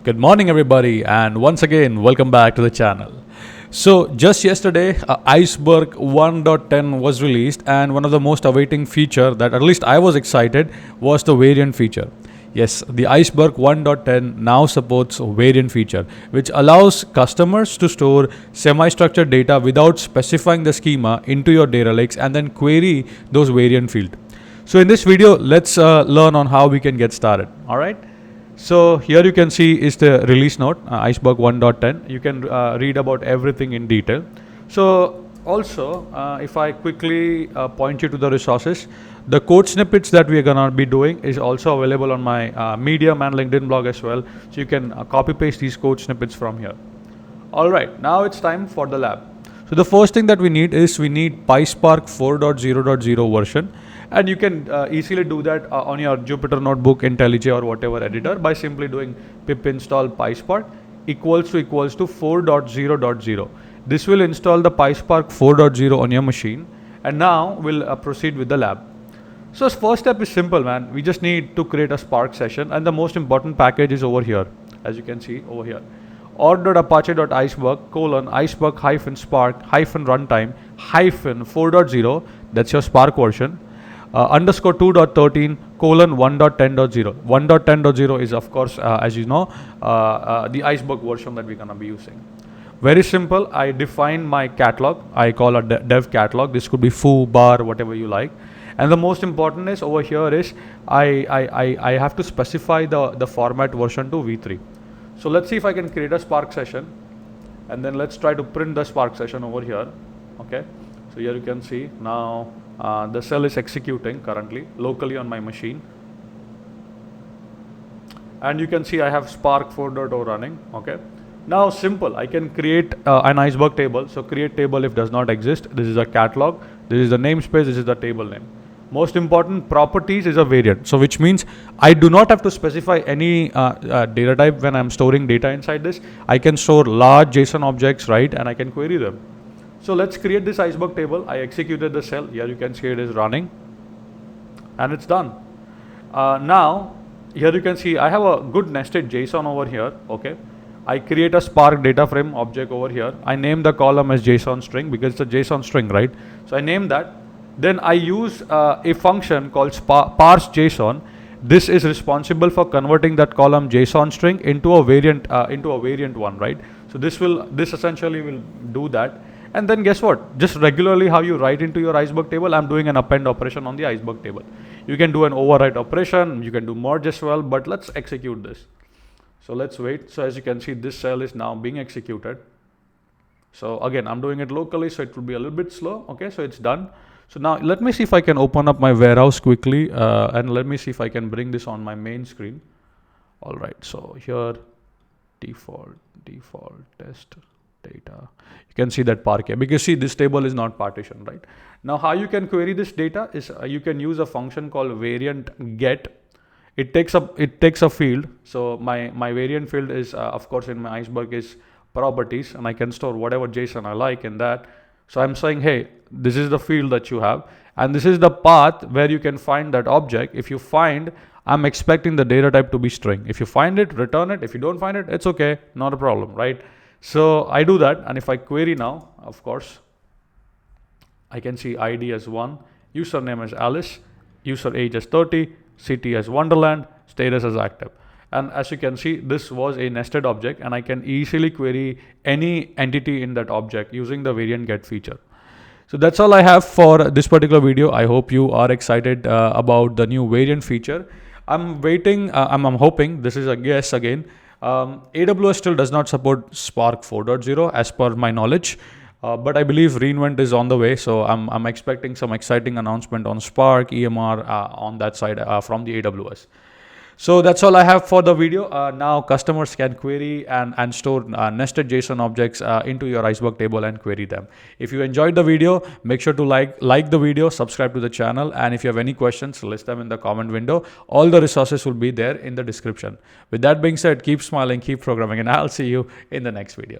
Good morning, everybody, and once again, welcome back to the channel. So, just yesterday, Iceberg 1.10 was released, and one of the most awaiting feature that at least I was excited was the variant feature. Yes, the Iceberg 1.10 now supports variant feature, which allows customers to store semi-structured data without specifying the schema into your data lakes and then query those variant field. So in this video, let's learn on how we can get started. All right. So here you can see is the release note, Iceberg 1.10. You can read about everything in detail. So also, if I quickly point you to the resources, the code snippets that we are gonna be doing is also available on my Medium and LinkedIn blog as well. So you can copy paste these code snippets from here. All right, now it's time for the lab. So the first thing that we need PySpark 4.0.0 version. And you can easily do that on your Jupyter Notebook, IntelliJ or whatever editor by simply doing pip install PySpark equals to 4.0.0. This will install the PySpark 4.0 on your machine. And now we'll proceed with the lab. So first step is simple, man. We just need to create a Spark session, and the most important package is over here, as you can see over here. org.apache.iceberg-iceberg-runtime-4.0, that's your Spark version. Underscore 2.13 colon 1.10.0. 1.10.0 is of course, as you know, the Iceberg version that we're gonna be using. Very simple. I define my catalog. I call a dev catalog. This could be foo, bar, whatever you like. And the most important is over here is I have to specify the format version to v3. So let's see if I can create a Spark session, and then let's try to print the Spark session over here. Okay. So here you can see now the cell is executing currently locally on my machine. And you can see I have Spark 4.0 running. Okay. Now simple, I can create an Iceberg table. So create table if does not exist. This is a catalog. This is the namespace. This is the table name. Most important properties is a variant. So which means I do not have to specify any data type when I'm storing data inside this. I can store large JSON objects, right? And I can query them. So let's create this Iceberg table. I executed the cell. Here you can see it is running. And it's done. Now, here you can see I have a good nested JSON over here. Okay. I create a Spark data frame object over here. I name the column as JSON string because it's a JSON string, right? So I name that. Then I use a function called parse JSON. This is responsible for converting that column JSON string into a variant one, right? So this essentially will do that. And then guess what? Just regularly how you write into your Iceberg table, I'm doing an append operation on the Iceberg table. You can do an overwrite operation, you can do merge as well, but let's execute this. So let's wait. So as you can see, this cell is now being executed. So again, I'm doing it locally, so it will be a little bit slow. Okay, so it's done. So now let me see if I can open up my warehouse quickly and let me see if I can bring this on my main screen. All right, so here, default test data. You can see that Parquet because see this table is not partitioned, right? Now how you can query this data is you can use a function called variant get. It takes a field. So my variant field is of course in my Iceberg is properties, and I can store whatever JSON I like in that. So I'm saying, hey, this is the field that you have, and this is the path where you can find that object. If you find, I'm expecting the data type to be string. If you find it, return it. If you don't find it, it's okay, not a problem, right? So I do that, and if I query now, of course, I can see ID as 1, username as Alice, user age as 30, city as Wonderland, status as active. And as you can see, this was a nested object, and I can easily query any entity in that object using the variant get feature. So that's all I have for this particular video. I hope you are excited about the new variant feature. I'm waiting, I'm hoping, this is a guess again. AWS still does not support Spark 4.0 as per my knowledge, but I believe reInvent is on the way. So I'm expecting some exciting announcement on Spark, EMR on that side from the AWS. So that's all I have for the video. Now customers can query and store nested JSON objects into your Iceberg table and query them. If you enjoyed the video, make sure to like the video, subscribe to the channel, and if you have any questions, list them in the comment window. All the resources will be there in the description. With that being said, keep smiling, keep programming, and I'll see you in the next video.